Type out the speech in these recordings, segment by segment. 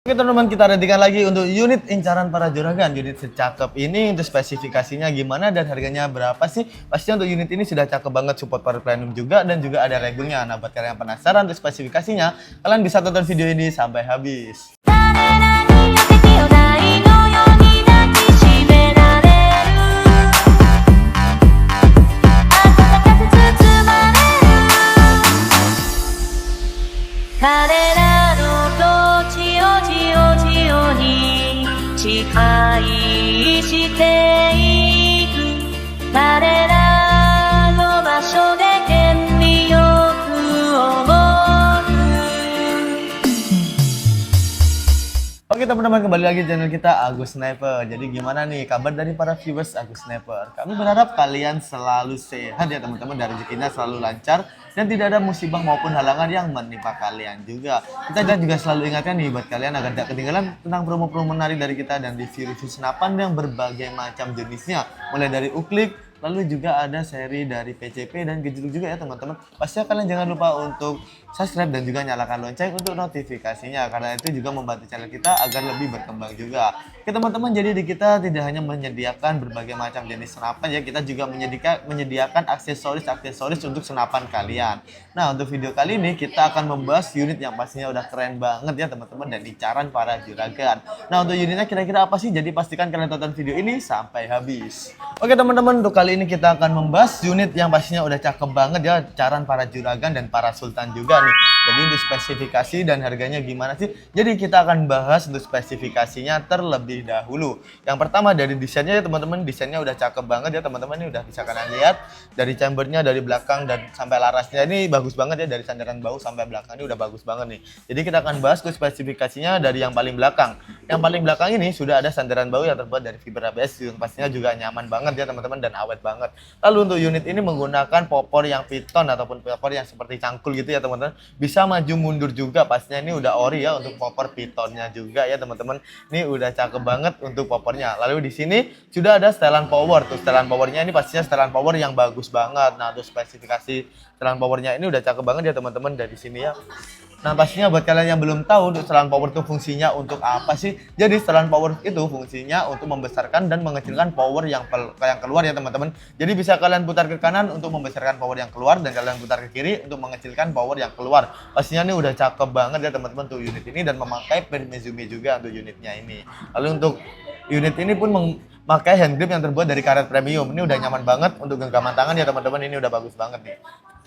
Oke teman-teman, kita redikan lagi untuk unit incaran para juragan. Unit secakep ini untuk spesifikasinya gimana dan harganya berapa sih? Pastinya untuk unit ini sudah cakep banget, support power premium juga dan juga ada regulnya. Nah, buat kalian yang penasaran untuk spesifikasinya, kalian bisa tonton video ini sampai habis. Oke teman-teman, kembali lagi di channel kita Agus Sniper. Jadi gimana nih kabar dari para viewers Agus Sniper? Kami berharap kalian selalu sehat ya teman-teman, dan rezekinya selalu lancar dan tidak ada musibah maupun halangan yang menimpa kalian juga. Kita juga selalu ingatkan nih buat kalian agar tidak ketinggalan tentang promo-promo menarik dari kita dan review-review senapan yang berbagai macam jenisnya, mulai dari uklik, lalu juga ada seri dari PCP dan gejluk juga ya teman-teman. Pastinya kalian jangan lupa untuk subscribe dan juga nyalakan lonceng untuk notifikasinya, karena itu juga membantu channel kita agar lebih berkembang juga. Oke teman-teman, jadi di kita tidak hanya menyediakan berbagai macam jenis senapan ya, kita juga menyediakan aksesoris untuk senapan kalian. Nah, untuk video kali ini kita akan membahas unit yang pastinya udah keren banget ya teman-teman, dan incaran para juragan. Nah, untuk unitnya kira-kira apa sih? Jadi pastikan kalian tonton video ini sampai habis. Oke teman-teman, untuk kali ini kita akan membahas unit yang pastinya udah cakep banget ya, incaran para juragan dan para sultan juga nih. Jadi untuk spesifikasi dan harganya gimana sih? Jadi kita akan bahas untuk spesifikasinya terlebih dahulu. Yang pertama dari desainnya ya teman-teman, desainnya udah cakep banget ya teman-teman. Ini udah bisa kalian lihat dari chambernya, dari belakang dan sampai larasnya ini bagus banget ya, dari sandaran bahu sampai belakang ini udah bagus banget nih. Jadi kita akan bahas ke spesifikasinya dari yang paling belakang. Yang paling belakang ini sudah ada sandaran bahu yang terbuat dari fiber ABS yang pastinya juga nyaman banget ya teman-teman dan awet banget. Lalu untuk unit ini menggunakan popor yang piton ataupun popor yang seperti cangkul gitu ya teman-teman. Bisa maju mundur juga, pastinya ini udah ori ya untuk popor pitonnya juga ya teman-teman. Ini udah cakep banget untuk popornya. Lalu di sini sudah ada setelan power. Tuh setelan powernya ini pastinya setelan power yang bagus banget. Nah, untuk spesifikasi setelan powernya ini udah cakep banget ya teman-teman dari sini ya. Nah, pastinya buat kalian yang belum tahu untuk setelan power itu fungsinya untuk apa sih? Jadi setelan power itu fungsinya untuk membesarkan dan mengecilkan power yang keluar ya teman-teman. Jadi bisa kalian putar ke kanan untuk membesarkan power yang keluar dan kalian putar ke kiri untuk mengecilkan power yang keluar. Pastinya ini udah cakep banget ya teman-teman untuk unit ini, dan memakai pen Mizumi juga untuk unitnya ini. Lalu untuk unit ini pun memakai hand grip yang terbuat dari karet premium. Ini udah nyaman banget untuk genggaman tangan ya teman-teman. Ini udah bagus banget nih.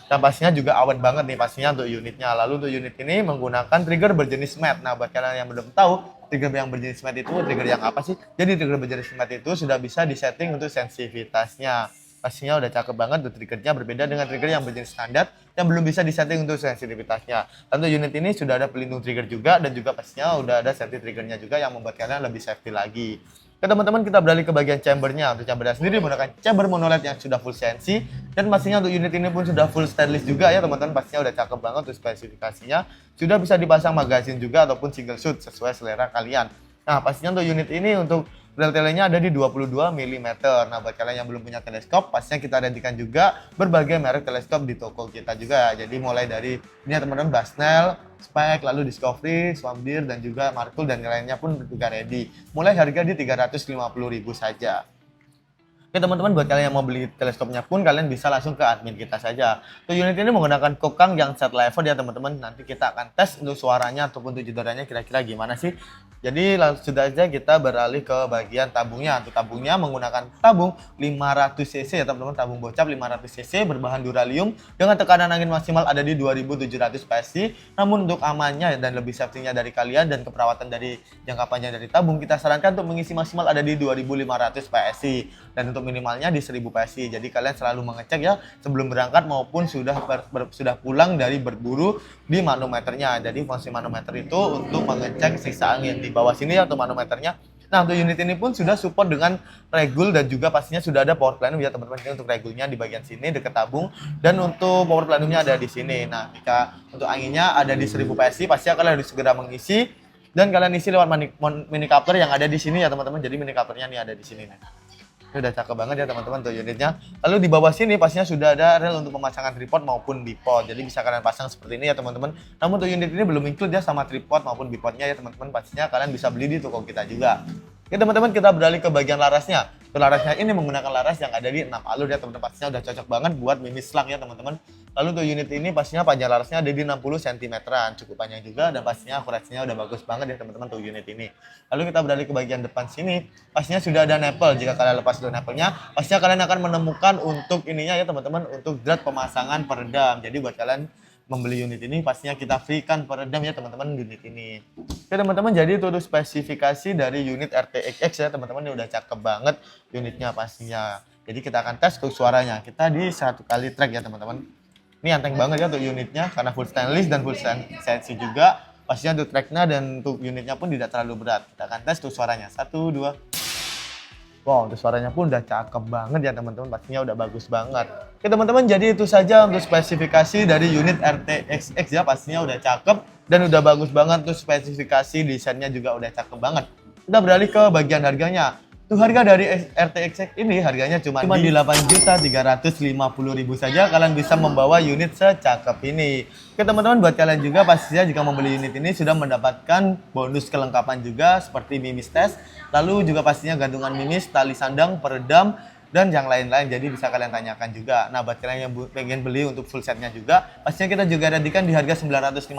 Dan pastinya juga awet banget nih pastinya untuk unitnya. Lalu untuk unit ini menggunakan trigger berjenis matte. Nah, buat kalian yang belum tahu trigger yang berjenis matte itu trigger yang apa sih? Jadi trigger berjenis matte itu sudah bisa disetting untuk sensitivitasnya. Pastinya udah cakep banget untuk triggernya, berbeda dengan trigger yang berjenis standar yang belum bisa disetting untuk sensitivitasnya. Tentu unit ini sudah ada pelindung trigger juga, dan juga pastinya udah ada safety triggernya juga yang membuat kalian lebih safety lagi. Oke teman-teman, kita beralih ke bagian chambernya. Untuk chambernya sendiri menggunakan chamber monoled yang sudah full CNC, dan pastinya untuk unit ini pun sudah full stainless juga ya teman-teman. Pastinya udah cakep banget untuk spesifikasinya. Sudah bisa dipasang magazine juga ataupun single shoot sesuai selera kalian. Nah, pastinya untuk unit ini untuk tele-telenya ada di 22 mm. Nah, buat kalian yang belum punya teleskop, pastinya kita dedikan juga berbagai merek teleskop di toko kita juga. Jadi mulai dari ini ya teman-teman, Basnel, Spek, lalu Discovery, Swamdeer, dan juga Markul dan lainnya pun juga ready. Mulai harga di 350.000 saja. Oke teman-teman, buat kalian yang mau beli teleskopnya pun kalian bisa langsung ke admin kita saja. Untuk unit ini menggunakan kokang yang set level ya teman-teman. Nanti kita akan tes untuk suaranya ataupun untuk jederanya kira-kira gimana sih. Jadi langsung saja kita beralih ke bagian tabungnya. Untuk tabungnya menggunakan tabung 500 cc ya teman-teman, tabung bocap 500 cc berbahan duralium dengan tekanan angin maksimal ada di 2700 PSI. Namun untuk amannya dan lebih safety-nya dari kalian dan keperawatan dari jangka panjang dari tabung, kita sarankan untuk mengisi maksimal ada di 2500 PSI dan untuk minimalnya di 1000 PSI. Jadi kalian selalu mengecek ya sebelum berangkat maupun sudah pulang dari berburu di manometernya. Jadi fungsi manometer itu untuk mengecek sisa angin di bawah sini ya untuk manometernya. Nah, untuk unit ini pun sudah support dengan regul dan juga pastinya sudah ada power plenum ya teman-teman. Ini untuk regulnya di bagian sini dekat tabung, dan untuk power plenumnya ada di sini. Nah, jika untuk anginnya ada di 1000 PSI, pasti kalian harus segera mengisi dan kalian isi lewat mini coupler yang ada di sini ya teman-teman. Jadi mini couplernya nih ada di sini nih. Ini udah cakep banget ya teman-teman tuh unitnya. Lalu di bawah sini pastinya sudah ada rel untuk pemasangan tripod maupun bipod. Jadi bisa kalian pasang seperti ini ya teman-teman. Namun untuk unit ini belum include ya sama tripod maupun bipodnya ya teman-teman. Pastinya kalian bisa beli di toko kita juga. Oke teman-teman, kita beralih ke bagian larasnya. Untuk larasnya ini menggunakan laras yang ada di 6 alur ya teman-teman. Pastinya udah cocok banget buat mimi slang ya teman-teman. Lalu untuk unit ini pastinya panjang larasnya ada di 60 cm, cukup panjang juga dan pastinya akurasinya udah bagus banget ya teman-teman untuk unit ini. Lalu kita beralih ke bagian depan sini, pastinya sudah ada nipple. Jika kalian lepas dulu nipple-nya, pastinya kalian akan menemukan untuk ininya ya teman-teman, untuk drat pemasangan peredam. Jadi buat kalian membeli unit ini pastinya kita freekan peredam ya teman-teman unit ini. Oke teman-teman, jadi itu untuk spesifikasi dari unit RTXX ya teman-teman. Ini udah cakep banget unitnya pastinya. Jadi kita akan tes untuk suaranya. Kita di 1 kali track ya teman-teman. Ini anteng banget ya untuk unitnya karena full stainless dan full sensi juga. Pastinya untuk tracknya dan untuk unitnya pun tidak terlalu berat. Kita akan tes untuk suaranya. 1, 2. Wow, untuk suaranya pun udah cakep banget ya teman-teman, pastinya udah bagus banget. Oke teman-teman, jadi itu saja untuk spesifikasi dari unit RTXX ya, pastinya udah cakep dan udah bagus banget. Tuh spesifikasi desainnya juga udah cakep banget. Kita beralih ke bagian harganya. Tuh harga dari RTXX ini harganya cuma di 8.350.000 saja kalian bisa membawa unit secakep ini. Oke teman-teman, buat kalian juga pastinya jika membeli unit ini sudah mendapatkan bonus kelengkapan juga seperti mimis test, lalu juga pastinya gantungan mimis, tali sandang, peredam, dan yang lain-lain. Jadi bisa kalian tanyakan juga. Nah buat kalian yang pengen beli untuk full setnya juga, pastinya kita juga readykan di harga 950.000.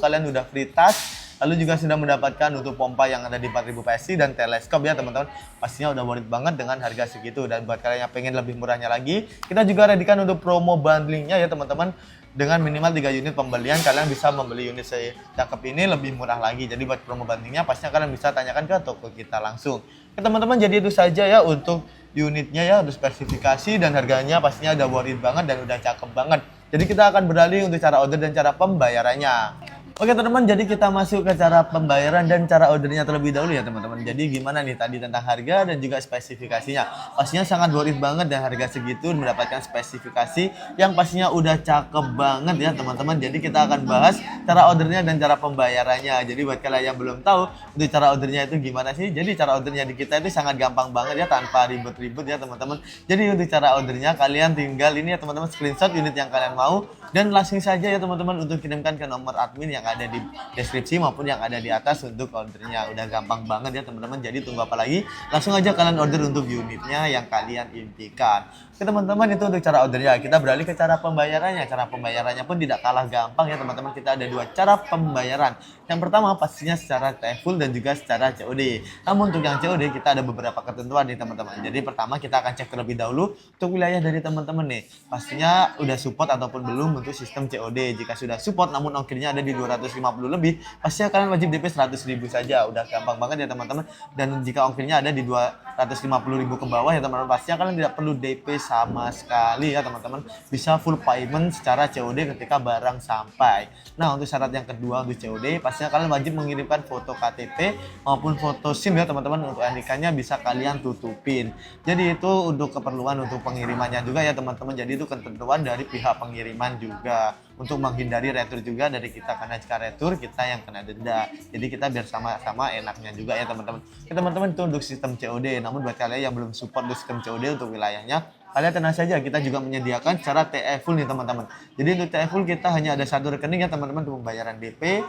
Kalian udah free tas, lalu juga sudah mendapatkan untuk pompa yang ada di 4000 PSI dan teleskop ya teman-teman. Pastinya udah worth it banget dengan harga segitu. Dan buat kalian yang pengen lebih murahnya lagi, kita juga readykan untuk promo bundlingnya ya teman-teman. Dengan minimal 3 unit pembelian kalian bisa membeli unit secakep ini lebih murah lagi. Jadi buat promo bundlingnya pastinya kalian bisa tanyakan ke toko kita langsung. Oke teman-teman, jadi itu saja ya untuk unitnya ya, untuk spesifikasi dan harganya pastinya udah worth it banget dan udah cakep banget. Jadi kita akan beralih untuk cara order dan cara pembayarannya. Oke teman-teman, jadi kita masuk ke cara pembayaran dan cara ordernya terlebih dahulu ya teman-teman. Jadi gimana nih tadi tentang harga dan juga spesifikasinya. Pastinya sangat worth it banget dan harga segitu mendapatkan spesifikasi yang pastinya udah cakep banget ya teman-teman. Jadi kita akan bahas cara ordernya dan cara pembayarannya. Jadi buat kalian yang belum tahu untuk cara ordernya itu gimana sih. Jadi cara ordernya di kita itu sangat gampang banget ya, tanpa ribet-ribet ya teman-teman. Jadi untuk cara ordernya kalian tinggal ini ya teman-teman, screenshot unit yang kalian mau dan langsung saja ya teman-teman untuk kirimkan ke nomor admin yang ada di deskripsi maupun yang ada di atas untuk ordernya. Udah gampang banget ya teman-teman. Jadi tunggu apa lagi? Langsung aja kalian order untuk unitnya yang kalian impikan. Oke teman-teman, itu untuk cara ordernya. Kita beralih ke cara pembayarannya. Cara pembayarannya pun tidak kalah gampang ya teman-teman. Kita ada 2 cara pembayaran. Yang pertama pastinya secara TFUL dan juga secara COD. Namun untuk yang COD kita ada beberapa ketentuan nih teman-teman. Jadi pertama kita akan cek terlebih dahulu untuk wilayah dari teman-teman nih. Pastinya udah support ataupun belum untuk sistem COD. Jika sudah support namun ongkirnya ada di 250 lebih, pastinya kalian wajib DP 100.000 saja. Udah gampang banget ya teman-teman. Dan jika ongkirnya ada di 250.000 ke bawah ya teman-teman, pastinya kalian tidak perlu DP sama sekali ya teman-teman. Bisa full payment secara COD ketika barang sampai. Nah untuk syarat yang kedua untuk COD, pastinya kalian wajib mengirimkan foto KTP maupun foto SIM ya teman-teman. Untuk NIK-nya bisa kalian tutupin. Jadi itu untuk keperluan untuk pengirimannya juga ya teman-teman. Jadi itu ketentuan dari pihak pengiriman juga, untuk menghindari retur juga dari kita, karena jika retur kita yang kena denda. Jadi kita biar sama-sama enaknya juga ya teman-teman. Ya teman-teman, itu untuk sistem COD. Namun buat kalian yang belum support untuk sistem COD untuk wilayahnya, kalian tenang saja, kita juga menyediakan cara TFUL nih teman-teman. Jadi untuk TFUL kita hanya ada 1 rekening ya teman-teman untuk pembayaran DP,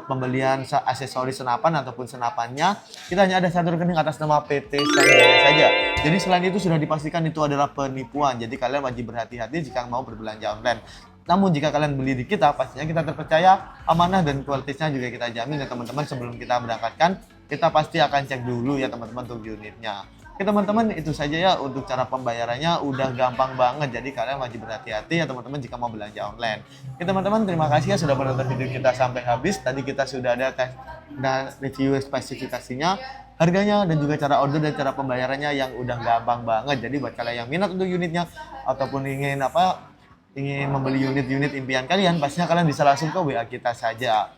pembelian aksesoris senapan ataupun senapannya. Kita hanya ada 1 rekening atas nama PT Sanjaya saja. Jadi selain itu sudah dipastikan itu adalah penipuan. Jadi kalian wajib berhati-hati jika mau berbelanja online. Namun jika kalian beli di kita, pastinya kita terpercaya, amanah dan kualitasnya juga kita jamin ya teman-teman. Sebelum kita berangkatkan, kita pasti akan cek dulu ya teman-teman untuk unitnya. Oke teman-teman, itu saja ya untuk cara pembayarannya, udah gampang banget. Jadi kalian wajib berhati-hati ya teman-teman jika mau belanja online. Oke teman-teman, terima kasih ya sudah menonton video kita sampai habis. Tadi kita sudah ada tes dan review spesifikasinya, harganya, dan juga cara order dan cara pembayarannya yang udah gampang banget. Jadi buat kalian yang minat untuk unitnya ataupun ingin membeli unit-unit impian kalian, pastinya kalian bisa langsung ke WA kita saja.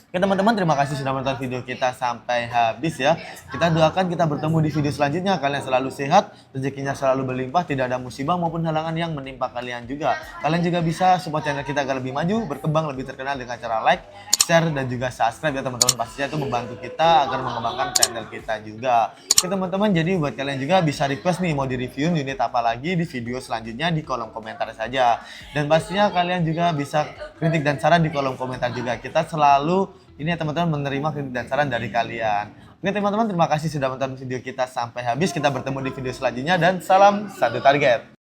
Oke teman-teman, terima kasih sudah menonton video kita sampai habis ya. Kita doakan kita bertemu di video selanjutnya. Kalian selalu sehat, rezekinya selalu berlimpah, tidak ada musibah maupun halangan yang menimpa kalian juga. Kalian juga bisa support channel kita agar lebih maju, berkembang, lebih terkenal dengan cara like, share, dan juga subscribe ya teman-teman. Pastinya itu membantu kita agar mengembangkan channel kita juga. Oke teman-teman, jadi buat kalian juga bisa request nih mau di-review unit apa lagi di video selanjutnya di kolom komentar saja. Dan pastinya kalian juga bisa kritik dan saran di kolom komentar juga. Kita selalu ini ya teman-teman menerima kritik dan saran dari kalian. Oke teman-teman, terima kasih sudah menonton video kita sampai habis. Kita bertemu di video selanjutnya dan salam satu target.